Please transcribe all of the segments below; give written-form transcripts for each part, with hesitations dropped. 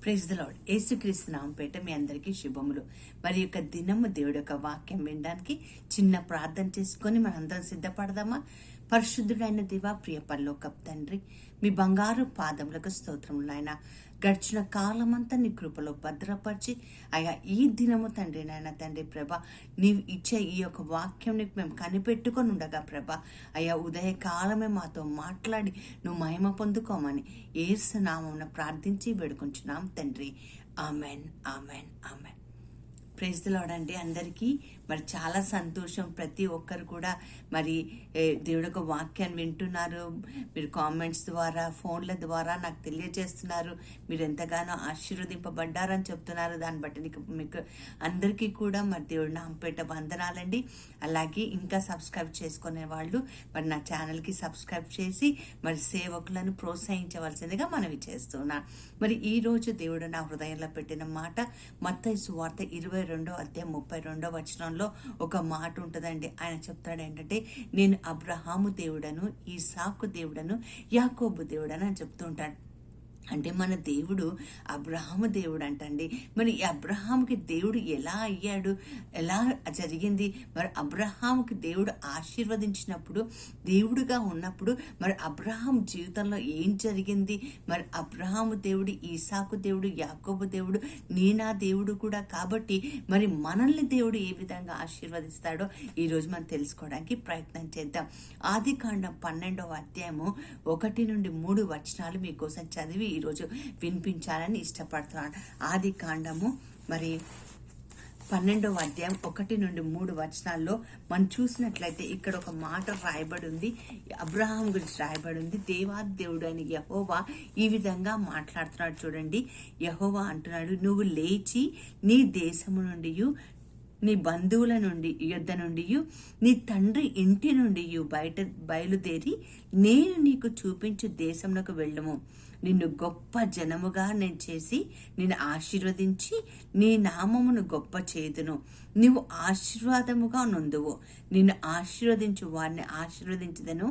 Praise the lord. యేసుక్రీస్తు నామముపేట మీ అందరికీ శుభములు. మరి యొక్క దినము దేవుడి యొక్క వాక్యం వినడానికి చిన్న ప్రార్థన చేసుకొని మనందరం సిద్ధపడదామా? పరిశుద్ధుడైన దేవా, ప్రియ పరలోకపు తండ్రి, మీ బంగారు పాదములకు స్తోత్రములు. ఆయన గడిచిన కాలమంతా నీ కృపలో భద్రపరిచి అయ్యా ఈ దినము తండ్రి నాయన తండ్రి ప్రభ నీవు ఇచ్చే ఈ యొక్క వాక్యం మేము కనిపెట్టుకొని ఉండగా ప్రభ అయ్యా ఉదయకాలమే మాతో మాట్లాడి నువ్వు మహిమ పొందుకోమని యేసు నామమున ప్రార్థించి వేడుకుంటున్నాం తండ్రి. Amen, amen, amen. Praise the lord అండి అందరికీ. మరి చాలా సంతోషం, ప్రతి ఒక్కరు కూడా మరి దేవుడి యొక్క వాక్యాన్ని వింటున్నారు. మీరు కామెంట్స్ ద్వారా, ఫోన్ల ద్వారా నాకు తెలియజేస్తున్నారు. మీరు ఎంతగానో ఆశీర్వదింపబడ్డారని చెప్తున్నారు. దాన్ని బట్టి మీకు అందరికీ కూడా మరి దేవుడి నామపేట వందనాలండి. అలాగే ఇంకా సబ్స్క్రైబ్ చేసుకునే వాళ్ళు మరి నా ఛానల్కి సబ్స్క్రైబ్ చేసి మరి సేవకులను ప్రోత్సహించవలసిందిగా మనవి చేస్తున్నాను. మరి ఈ రోజు దేవుడు నా హృదయంలో పెట్టిన మాట మత్తయి సువార్త 22వ అధ్యాయం 32వ వచనంలో ఒక మాట ఉంటుందండి. ఆయన చెప్తాడు ఏంటంటే, నేను అబ్రహాము దేవుడను, ఈసాకు దేవుడను, యాకోబు దేవుడను అని చెప్తూ ఉంటాడు. అంటే మన దేవుడు అబ్రహాము దేవుడు అంటండి. మరి ఈ అబ్రహాముకి దేవుడు ఎలా అయ్యాడు, ఎలా జరిగింది? మరి అబ్రహాముకి దేవుడు ఆశీర్వదించినప్పుడు, దేవుడుగా ఉన్నప్పుడు మరి అబ్రహాం జీవితంలో ఏం జరిగింది? మరి అబ్రహాము దేవుడు, ఈసాకు దేవుడు, యాకోబు దేవుడు, నా దేవుడు కూడా. కాబట్టి మరి మనల్ని దేవుడు ఏ విధంగా ఆశీర్వదిస్తాడో ఈరోజు మనం తెలుసుకోవడానికి ప్రయత్నం చేద్దాం. ఆదికాండం 12వ అధ్యాయము 1 నుండి 3 వచనాలు మీకోసం చదివి ఈరోజు వినిపించాలని ఇష్టపడుతున్నాను. ఆదికాండము మరి 12వ అధ్యాయం 1 నుండి 3 వచనాల్లో మనం చూసినట్లయితే ఇక్కడ ఒక మాట రాయబడి ఉంది, అబ్రహాం గురించి రాయబడి ఉంది. దేవాది దేవుడు అని యెహోవా ఈ విధంగా మాట్లాడుతున్నాడు. చూడండి, యెహోవా అంటున్నాడు, నువ్వు లేచి నీ దేశము నుండి, నీ బంధువుల నుండి యొద్ద నుండి, నీ తండ్రి ఇంటి నుండి బయలుదేరి నేను నీకు చూపించు దేశంలోకి వెళ్ళము. నిన్ను గొప్ప జనముగా నేను చేసి నిన్ను ఆశీర్వదించి నీ నామమును గొప్ప చేదును. నీవు ఆశీర్వాదముగా నొందువు. నిన్ను ఆశీర్వదించు వారిని ఆశీర్వదించదను,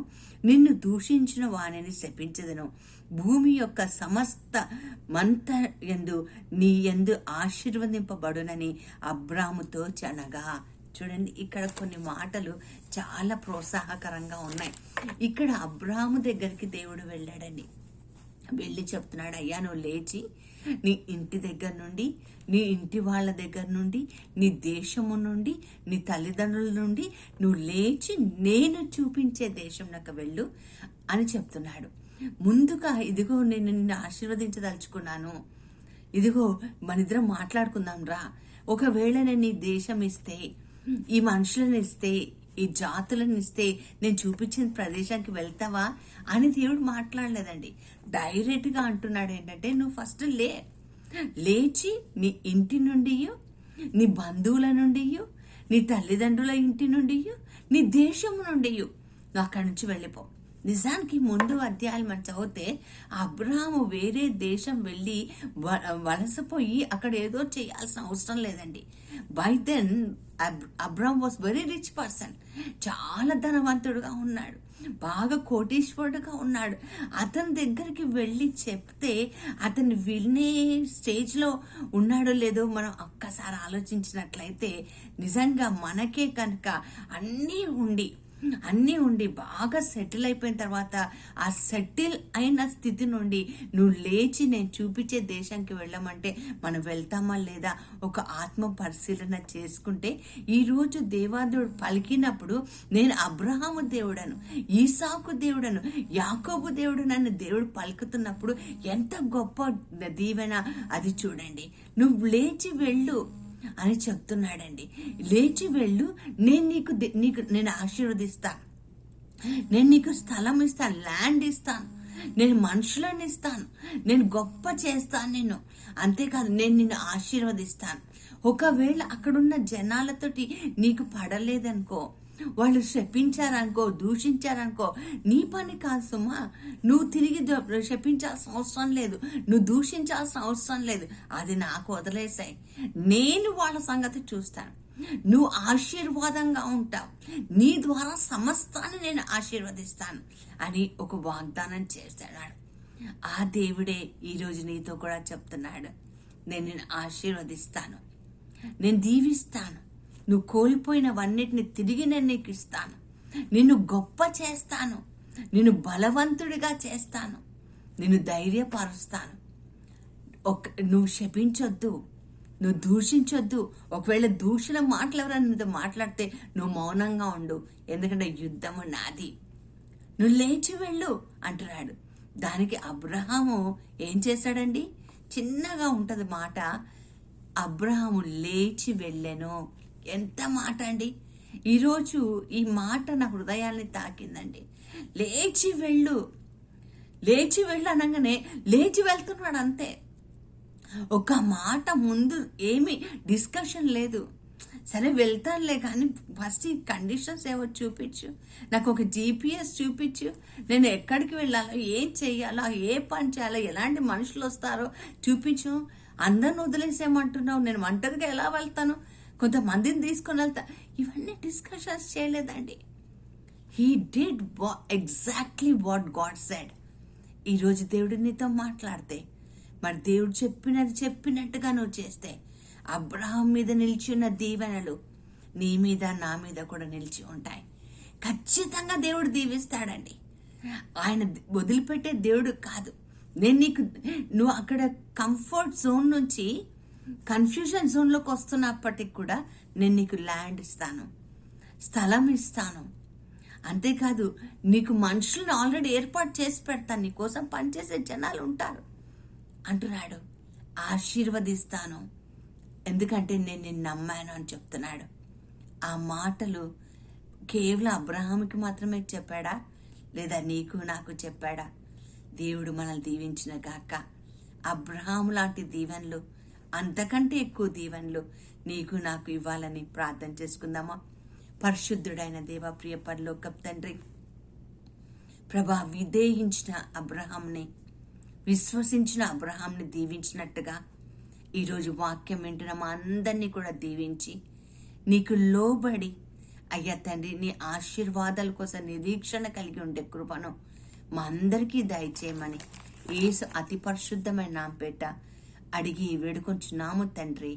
నిన్ను దూషించిన వారిని శపించదను. భూమి యొక్క సమస్త మంత యందు నీ యందు ఆశీర్వదింపబడునని అబ్రాముతో అనగా. చూడండి, ఇక్కడ కొన్ని మాటలు చాలా ప్రోత్సాహకరంగా ఉన్నాయి. ఇక్కడ అబ్రాము దగ్గరికి దేవుడు వెళ్ళాడండి. వెళ్ళి చెప్తున్నాడు, అయ్యా నువ్వు లేచి నీ ఇంటి దగ్గర నుండి, నీ ఇంటి వాళ్ళ దగ్గర నుండి, నీ దేశము నుండి, నీ తల్లిదండ్రుల నుండి నువ్వు లేచి నేను చూపించే దేశంలోకి వెళ్ళు అని చెప్తున్నాడు. ముందుగా ఇదిగో నేను నిన్ను ఆశీర్వదించదలుచుకున్నాను, ఇదిగో మనిద్దరం మాట్లాడుకుందాం రా. ఒకవేళ నేను నీ దేశం ఇస్తే, ఈ మనుషులను ఇస్తే, ఈ జాతులను ఇస్తే నేను చూపించిన ప్రదేశానికి వెళ్తావా అని దేవుడు మాట్లాడలేదండి. డైరెక్ట్గా అంటున్నాడు ఏంటంటే, నువ్వు ఫస్ట్ లేచి నీ ఇంటి నుండి, నీ బంధువుల నుండి, నీ తల్లిదండ్రుల ఇంటి నుండి, నీ దేశం నుండి నువ్వు అక్కడి నుంచి వెళ్ళిపో. నిజానికి ముందు అధ్యాయాలు మనం చదివితే అబ్రహాము వేరే దేశం వెళ్ళి వలసపోయి అక్కడ ఏదో చేయాల్సిన అవసరం లేదండి. By then Abraham was very rich person, చాలా ధనవంతుడుగా ఉన్నాడు, బాగా కోటీశ్వరుడుగా ఉన్నాడు. అతని దగ్గరికి వెళ్ళి చెప్తే అతను వినే స్టేజ్లో ఉన్నాడో లేదో మనం ఒక్కసారి ఆలోచించినట్లయితే, నిజంగా మనకే కనుక అన్నీ ఉండి బాగా సెటిల్ అయిపోయిన తర్వాత ఆ సెటిల్ అయిన స్థితి నుండి నువ్వు లేచి నేను చూపించే దేశానికి వెళ్ళమంటే మనం వెళ్తామా లేదా? ఒక ఆత్మ పరిశీలన చేసుకుంటే ఈరోజు దేవాదేవుడు పలికినప్పుడు నేను అబ్రహాము దేవుడను, ఈసాకు దేవుడను, యాకోబు దేవుడు నన్ను దేవుడు పలుకుతున్నప్పుడు ఎంత గొప్ప దీవెన అది. చూడండి, నువ్వు లేచి వెళ్ళు అని చెప్తున్నాడండి. లేచి వెళ్ళు, నేను ఆశీర్వదిస్తాను, నేను నీకు స్థలం ఇస్తాను, ల్యాండ్ ఇస్తాను, నేను మనుషులను ఇస్తాను, నేను గొప్ప చేస్తాను నిన్ను. అంతేకాదు నేను నిన్ను ఆశీర్వదిస్తాను. ఒకవేళ అక్కడున్న జనాలతోటి నీకు పడలేదనుకో, వాళ్ళు శపించారనుకో, దూషించారనుకో, నీ పని కాదు సుమా. నువ్వు తిరిగి శపించాల్సిన అవసరం లేదు, నువ్వు దూషించాల్సిన అవసరం లేదు. అది నాకు వదిలేసాయి, నేను వాళ్ళ సంగతి చూస్తాను. నువ్వు ఆశీర్వాదంగా ఉంటావు, నీ ద్వారా సమస్తాన్ని నేను ఆశీర్వదిస్తాను అని ఒక వాగ్దానం చేశాడు. ఆ దేవుడే ఈరోజు నీతో కూడా చెప్తున్నాడు, నేను నిన్ను ఆశీర్వదిస్తాను, నేను దీవిస్తాను, నువ్వు కోల్పోయినవన్నిటిని తిరిగి నేను నీకు ఇస్తాను, నిన్ను గొప్ప చేస్తాను, నిన్ను బలవంతుడిగా చేస్తాను, నిన్ను ధైర్యపరుస్తాను. నువ్వు శపించొద్దు, నువ్వు దూషించొద్దు. ఒకవేళ దూషణ మాటలు ఎవరైనా నీతో మాట్లాడితే నువ్వు మౌనంగా ఉండు, ఎందుకంటే యుద్ధము నాది, నువ్వు లేచి వెళ్ళు అంటున్నాడు. దానికి అబ్రహాము ఏం చేశాడండి? చిన్నగా ఉంటది మాట, అబ్రహాము లేచి వెళ్ళెను. ఎంత మాట అండి! ఈరోజు ఈ మాట నా హృదయాన్ని తాకిందండి. లేచి వెళ్ళు, లేచి వెళ్ళు అనగానే లేచి వెళ్తున్నాడు అంతే. ఒక మాట ముందు ఏమి డిస్కషన్ లేదు. సరే వెళ్తానులే, కానీ ఫస్ట్ ఈ కండిషన్స్ ఏవో చూపించు, నాకు ఒక జీపీఎస్ చూపించు, నేను ఎక్కడికి వెళ్ళాలో, ఏం చెయ్యాలో, ఏ పని చేయాలో, ఎలాంటి మనుషులు వస్తారో చూపించు. అందరిని వదిలేసేయమంటున్నావు, నేను ఒంటరిగా ఎలా వెళ్తాను, కొంతమందిని తీసుకొని వెళ్తా. ఇవన్నీ డిస్కషన్స్ చేయలేదండి. He did exactly what God said. ఈరోజు దేవుడు నీతో మాట్లాడితే, మరి దేవుడు చెప్పినట్టుగా నువ్వు చేస్తే, అబ్రహాం మీద నిలిచి ఉన్న దీవెనలు నీ మీద నా మీద కూడా నిలిచి ఉంటాయి. ఖచ్చితంగా దేవుడు దీవిస్తాడండి. ఆయన వదిలిపెట్టే దేవుడు కాదు. నువ్వు అక్కడ కంఫర్ట్ జోన్ నుంచి కన్ఫ్యూజన్ జోన్లోకి వస్తున్నప్పటికి కూడా నేను నీకు ల్యాండ్ ఇస్తాను, స్థలం ఇస్తాను. అంతేకాదు, నీకు మనుషులను ఆల్రెడీ ఏర్పాటు చేసి పెడతాను, నీకోసం పనిచేసే జనాలు ఉంటారు అంటున్నాడు. ఆశీర్వదిస్తాను, ఎందుకంటే నేను నిన్ను నమ్మాను అని చెప్తున్నాడు. ఆ మాటలు కేవలం అబ్రహాముకి మాత్రమే చెప్పాడా, లేదా నీకు నాకు చెప్పాడా? దేవుడు మనల్ని దీవించిన గాక. అబ్రహాము లాంటి దీవెనలు, అంతకంటే ఎక్కువ దీవెనలు నీకు నాకు ఇవ్వాలని ప్రార్థన చేసుకుందామా? పరిశుద్ధుడైన దేవ, ప్రియ పరలోకపు తండ్రి, ప్రభా, విధేయించిన అబ్రహాంని, విశ్వసించిన అబ్రహాంని దీవించినట్టుగా ఈరోజు వాక్యం వింటున్న మా అందరినీ కూడా దీవించి, నీకు లోబడి అయ్యా తండ్రి, నీ ఆశీర్వాదాల కోసం నిరీక్షణ కలిగి ఉండే కృపను మా అందరికీ దయచేయమని యేసు అతి పరిశుద్ధమైన నామపేట అడిగి వేడుకొంచున్నాము తండ్రి.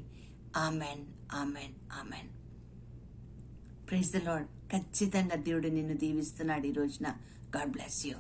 Amen, amen, amen. Praise the lord. ఖచ్చితంగా దేవుడు నిన్ను దీవిస్తున్నాడు ఈ రోజున. God bless you.